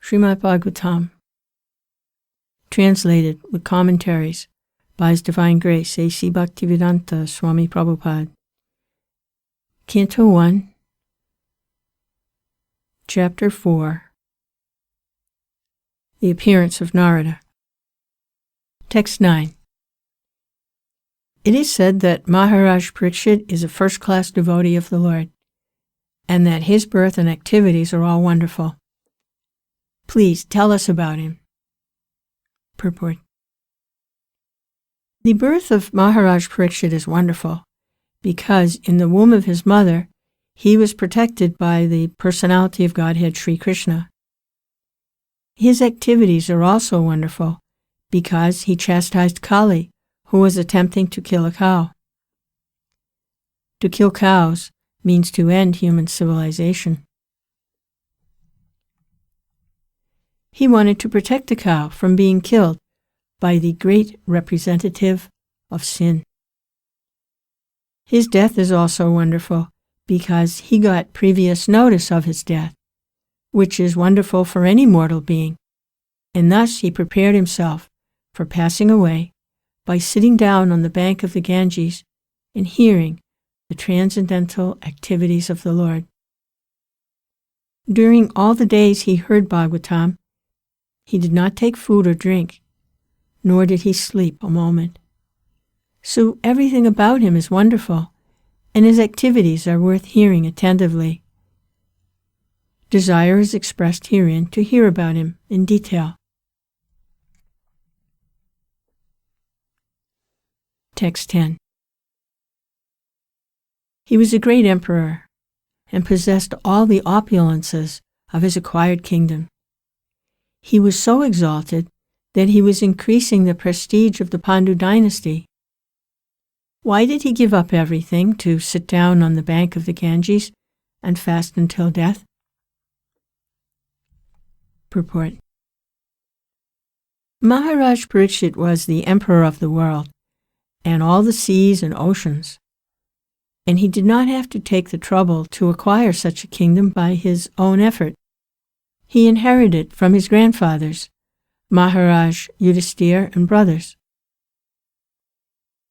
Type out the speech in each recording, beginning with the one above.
Srimad Bhagavatam, translated with commentaries by His Divine Grace A.C. Bhaktivedanta Swami Prabhupada. Canto 1, Chapter 4, The Appearance of Narada. Text 9. It is said that Maharaj Parikshit is a first-class devotee of the Lord, and that his birth and activities are all wonderful. Please tell us about him. Purport. The birth of Maharaj Parikshit is wonderful because in the womb of his mother, he was protected by the personality of Godhead Sri Krishna. His activities are also wonderful because he chastised Kali, who was attempting to kill a cow. To kill cows means to end human civilization. He wanted to protect the cow from being killed by the great representative of sin. His death is also wonderful because he got previous notice of his death, which is wonderful for any mortal being, and thus he prepared himself for passing away by sitting down on the bank of the Ganges and hearing the transcendental activities of the Lord. During all the days he heard Bhagavatam, he did not take food or drink, nor did he sleep a moment. So everything about him is wonderful, and his activities are worth hearing attentively. Desire is expressed herein to hear about him in detail. Text 10. He was a great emperor and possessed all the opulences of his acquired kingdom. He was so exalted that he was increasing the prestige of the Pandu dynasty. Why did he give up everything to sit down on the bank of the Ganges and fast until death? Purport. Maharaj Parikshit was the emperor of the world and all the seas and oceans, and he did not have to take the trouble to acquire such a kingdom by his own effort. He inherited from his grandfathers, Maharaj Yudhisthira and brothers.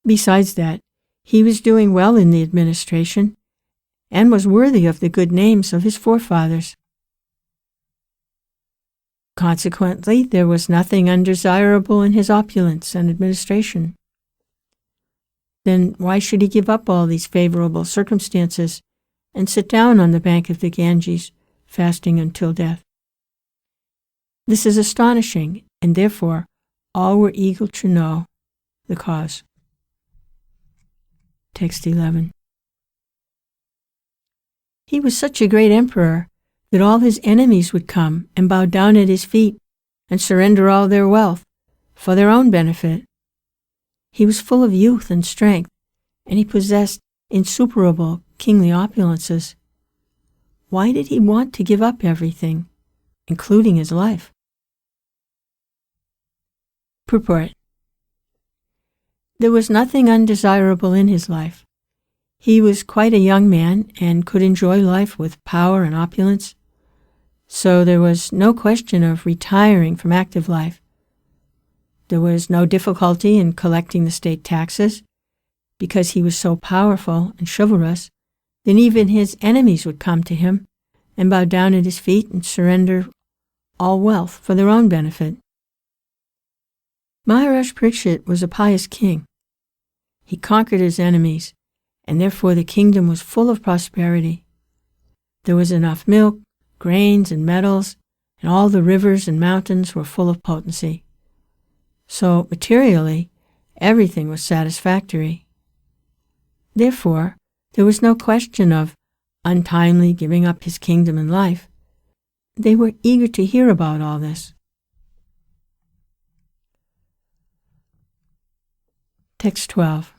Besides that, he was doing well in the administration and was worthy of the good names of his forefathers. Consequently, there was nothing undesirable in his opulence and administration. Then why should he give up all these favorable circumstances and sit down on the bank of the Ganges, fasting until death? This is astonishing, and therefore all were eager to know the cause. Text 11. He was such a great emperor that all his enemies would come and bow down at his feet and surrender all their wealth for their own benefit. He was full of youth and strength, and he possessed insuperable kingly opulences. Why did he want to give up everything, including his life? Purport. There was nothing undesirable in his life. He was quite a young man and could enjoy life with power and opulence, so there was no question of retiring from active life. There was no difficulty in collecting the state taxes, because he was so powerful and chivalrous that even his enemies would come to him and bow down at his feet and surrender all wealth for their own benefit. Maharaj Parikshit was a pious king. He conquered his enemies, and therefore the kingdom was full of prosperity. There was enough milk, grains, and metals, and all the rivers and mountains were full of potency. So, materially, everything was satisfactory. Therefore, there was no question of untimely giving up his kingdom and life. They were eager to hear about all this. Text 12.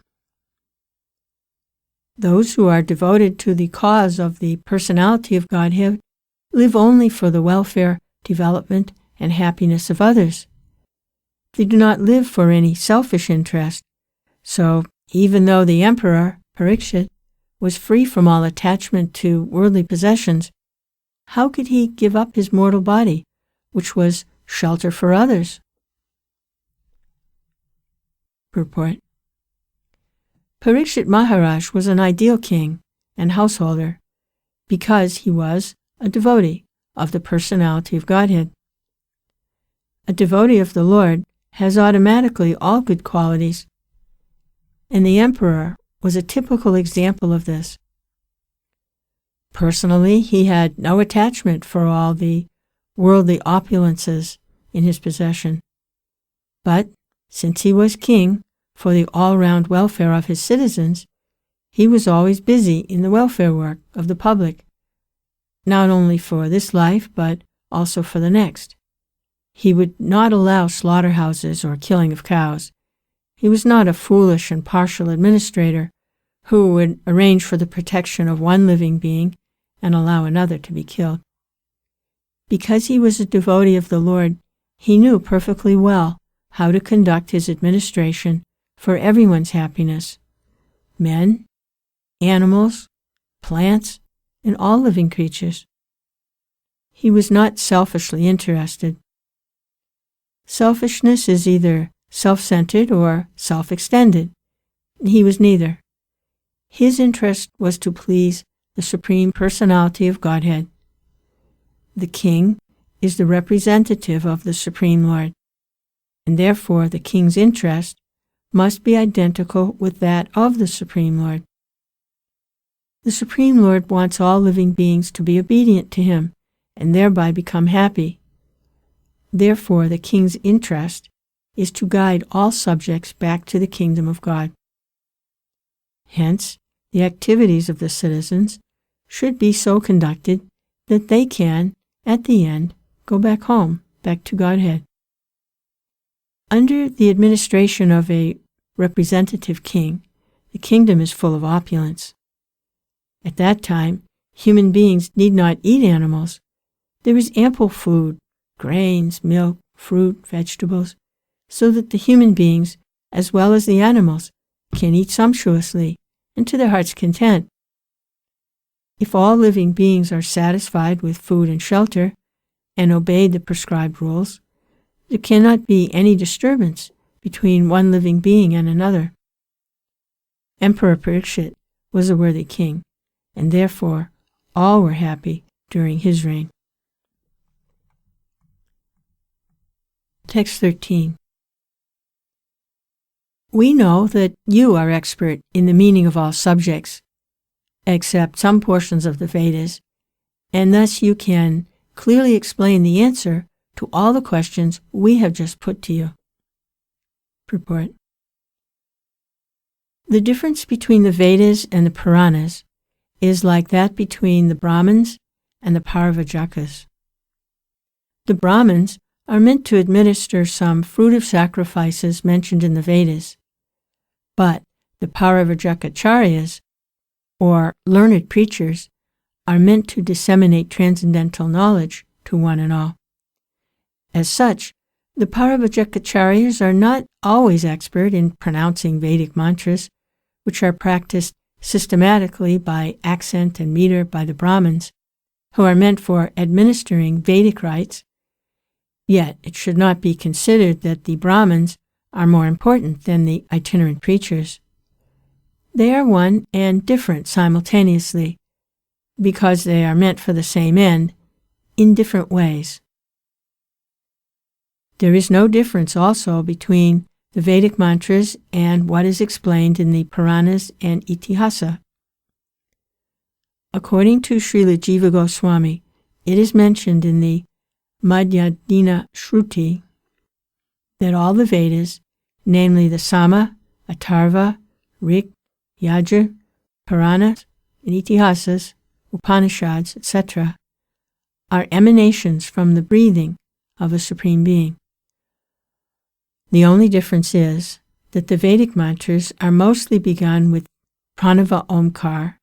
Those who are devoted to the cause of the personality of Godhead live only for the welfare, development, and happiness of others. They do not live for any selfish interest. So, even though the emperor, Parikshit, was free from all attachment to worldly possessions, how could he give up his mortal body which was shelter for others. Purport. Parikshit Maharaj was an ideal king and householder because he was a devotee of the personality of Godhead. A devotee of the Lord has automatically all good qualities, and the emperor was a typical example of this. Personally, he had no attachment for all the worldly opulences in his possession. But since he was king for the all-round welfare of his citizens, he was always busy in the welfare work of the public, not only for this life, but also for the next. He would not allow slaughterhouses or killing of cows. He was not a foolish and partial administrator who would arrange for the protection of one living being and allow another to be killed. Because he was a devotee of the Lord, he knew perfectly well how to conduct his administration for everyone's happiness, men, animals, plants, and all living creatures. He was not selfishly interested. Selfishness is either self-centered or self-extended. He was neither. His interest was to please the Supreme Personality of Godhead. The king is the representative of the Supreme Lord, and therefore the king's interest must be identical with that of the Supreme Lord. The Supreme Lord wants all living beings to be obedient to him and thereby become happy. Therefore, the king's interest is to guide all subjects back to the kingdom of God. Hence, the activities of the citizens should be so conducted that they can, at the end, go back home, back to Godhead. Under the administration of a representative king, the kingdom is full of opulence. At that time, human beings need not eat animals. There is ample food, grains, milk, fruit, vegetables, so that the human beings, as well as the animals, can eat sumptuously and to their heart's content. If all living beings are satisfied with food and shelter and obey the prescribed rules, there cannot be any disturbance between one living being and another. Emperor Parikshit was a worthy king, and therefore all were happy during his reign. Text 13. We know that you are expert in the meaning of all subjects, except some portions of the Vedas, and thus you can clearly explain the answer to all the questions we have just put to you. Purport. The difference between the Vedas and the Puranas is like that between the Brahmins and the Paravajakas. The Brahmins are meant to administer some fruitive sacrifices mentioned in the Vedas, but the Paravajakacharyas, or learned preachers, are meant to disseminate transcendental knowledge to one and all. As such, the Paravajakacharyas are not always expert in pronouncing Vedic mantras, which are practiced systematically by accent and meter by the Brahmins, who are meant for administering Vedic rites. Yet it should not be considered that the Brahmins are more important than the itinerant preachers. They are one and different simultaneously, because they are meant for the same end, in different ways. There is no difference also between the Vedic mantras and what is explained in the Puranas and Itihasa. According to Srila Jiva Goswami, it is mentioned in the Madhyadina Shruti that all the Vedas, namely the Sama, Atharva, Rik, Yajur, Puranas, and Itihasas, Upanishads, etc., are emanations from the breathing of a Supreme Being. The only difference is that the Vedic mantras are mostly begun with Pranava Omkar,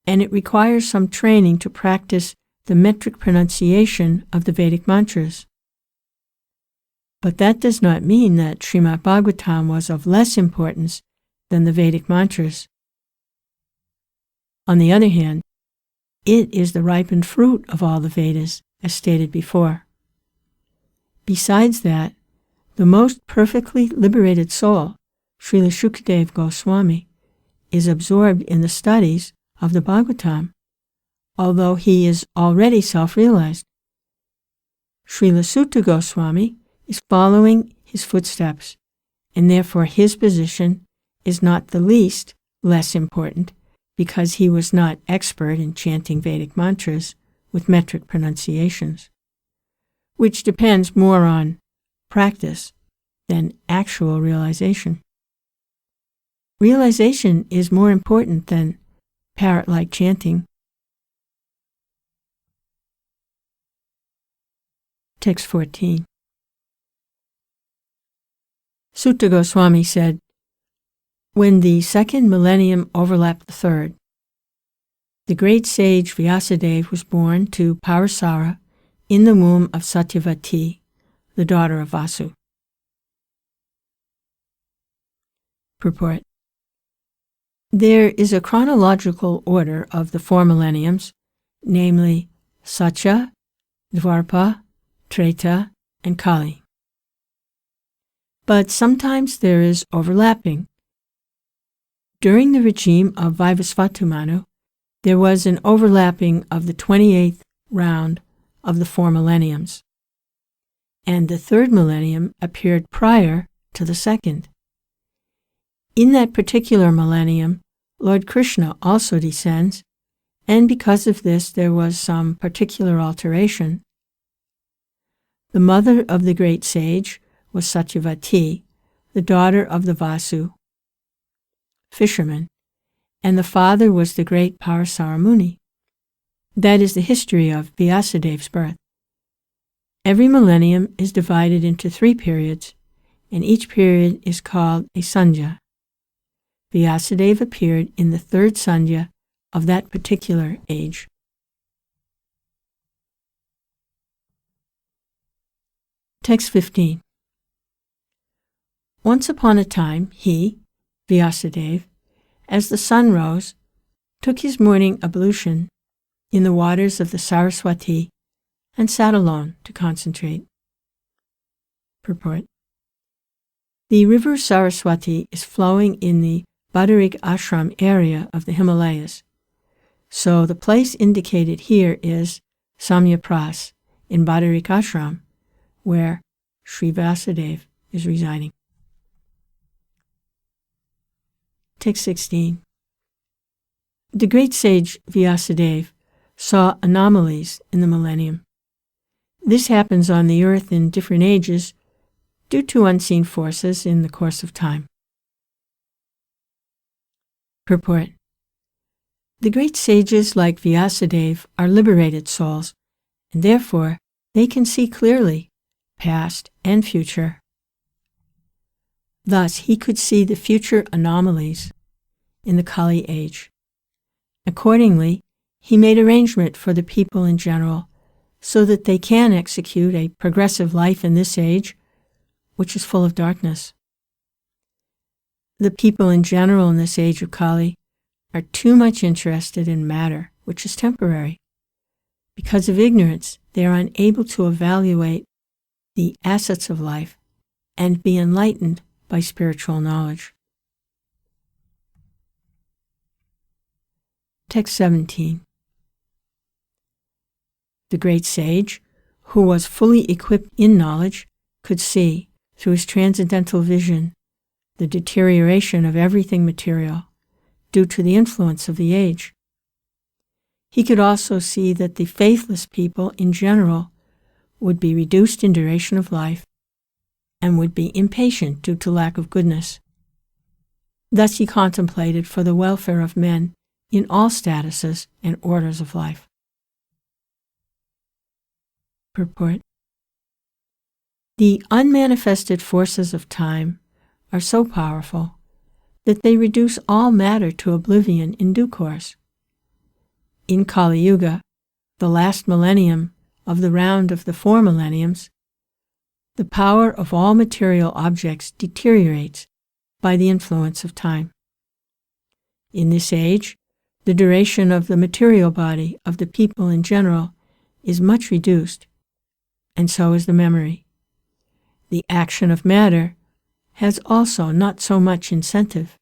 and it requires some training to practice the metric pronunciation of the Vedic mantras. But that does not mean that Srimad Bhagavatam was of less importance than the Vedic mantras. On the other hand, it is the ripened fruit of all the Vedas, as stated before. Besides that, the most perfectly liberated soul, Srila Shukadeva Goswami, is absorbed in the studies of the Bhagavatam, although he is already self-realized. Srila Sutta Goswami is following his footsteps, and therefore his position is not the least less important because he was not expert in chanting Vedic mantras with metric pronunciations, which depends more on practice than actual realization. Realization is more important than parrot-like chanting. Text 14. Sutta Goswami said, when the second millennium overlapped the third, the great sage Vyasadeva was born to Parasara in the womb of Satyavati, the daughter of Vasu. Purport. There is a chronological order of the four millenniums, namely Satya, Dvarpa, Treta, and Kali. But sometimes there is overlapping. During the regime of Vaivasvata Manu, there was an overlapping of the 28th round of the four millenniums, and the third millennium appeared prior to the second. In that particular millennium, Lord Krishna also descends, and because of this there was some particular alteration. The mother of the great sage was Satyavati, the daughter of the Vasu fisherman, and the father was the great Parasara Muni. That is the history of Vyasadeva's birth. Every millennium is divided into 3 periods, and each period is called a sandhya. Vyasadeva appeared in the 3rd sandhya of that particular age. Text 15. Once upon a time, he, Vyasadeva, as the sun rose, took his morning ablution in the waters of the Saraswati and sat alone to concentrate. Purport. The river Saraswati is flowing in the Badarik Ashram area of the Himalayas, so the place indicated here is Samyapras in Badarik Ashram, where Sri Vyasadeva is residing. Text 16. The great sage Vyasadeva saw anomalies in the millennium. This happens on the earth in different ages due to unseen forces in the course of time. Purport. The great sages like Vyasadeva are liberated souls, and therefore they can see clearly, past and future. Thus, he could see the future anomalies in the Kali age. Accordingly, he made arrangement for the people in general so that they can execute a progressive life in this age, which is full of darkness. The people in general in this age of Kali are too much interested in matter, which is temporary. Because of ignorance, they are unable to evaluate the assets of life and be enlightened by spiritual knowledge. Text 17. The great sage, who was fully equipped in knowledge, could see, through his transcendental vision, the deterioration of everything material due to the influence of the age. He could also see that the faithless people in general would be reduced in duration of life and would be impatient due to lack of goodness. Thus he contemplated for the welfare of men in all statuses and orders of life. Purport. The unmanifested forces of time are so powerful that they reduce all matter to oblivion in due course. In Kali Yuga, the last millennium of the round of the 4 millenniums, the power of all material objects deteriorates by the influence of time. In this age, the duration of the material body of the people in general is much reduced, and so is the memory. the action of matter has also not so much incentive.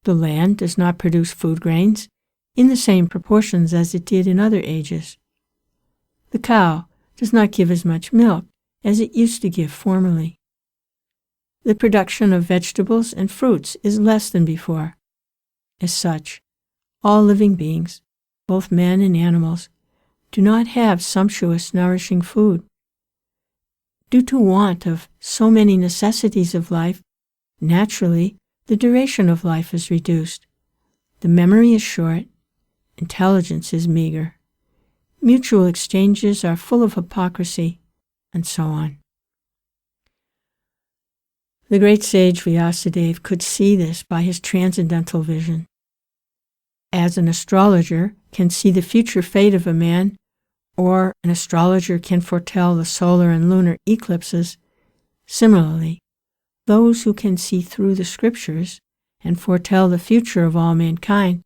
The land does not produce food grains in the same proportions as it did in other ages. The cow does not give as much milk as it used to give formerly. The production of vegetables and fruits is less than before. As such, all living beings, both men and animals, do not have sumptuous, nourishing food. Due to want of so many necessities of life, naturally, the duration of life is reduced. The memory is short, intelligence is meager, mutual exchanges are full of hypocrisy, and so on. The great sage Vyasadeva could see this by his transcendental vision. As an astrologer can see the future fate of a man, or an astrologer can foretell the solar and lunar eclipses, similarly, those who can see through the scriptures and foretell the future of all mankind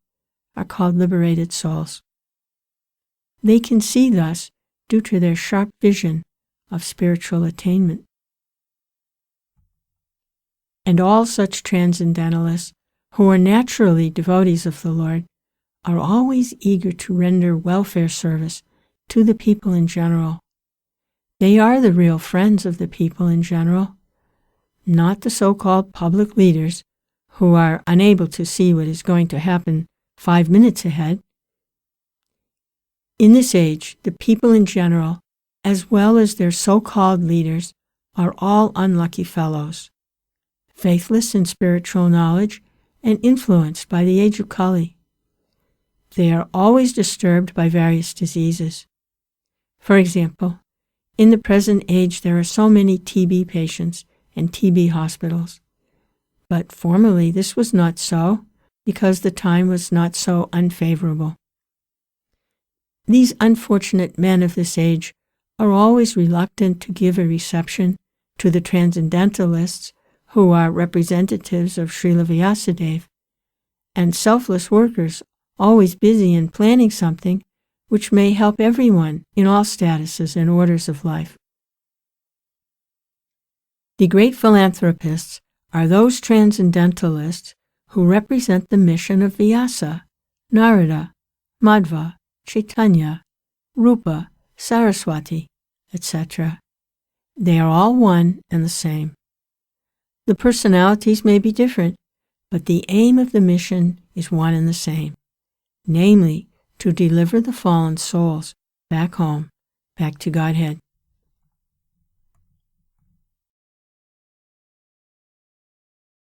are called liberated souls. They can see thus due to their sharp vision of spiritual attainment. And all such transcendentalists who are naturally devotees of the Lord are always eager to render welfare service to the people in general. They are the real friends of the people in general, not the so-called public leaders who are unable to see what is going to happen 5 minutes ahead. In this age, the people in general, as well as their so-called leaders, are all unlucky fellows, faithless in spiritual knowledge and influenced by the age of Kali. They are always disturbed by various diseases. For example, in the present age there are so many TB patients and TB hospitals. But formerly this was not so, because the time was not so unfavorable. These unfortunate men of this age are always reluctant to give a reception to the transcendentalists who are representatives of Srila Vyasadeva, and selfless workers always busy in planning something which may help everyone in all statuses and orders of life. The great philanthropists are those transcendentalists who represent the mission of Vyasa, Narada, Madhva, Chaitanya, Rupa, Saraswati, etc. They are all one and the same. The personalities may be different, but the aim of the mission is one and the same, namely, to deliver the fallen souls back home, back to Godhead.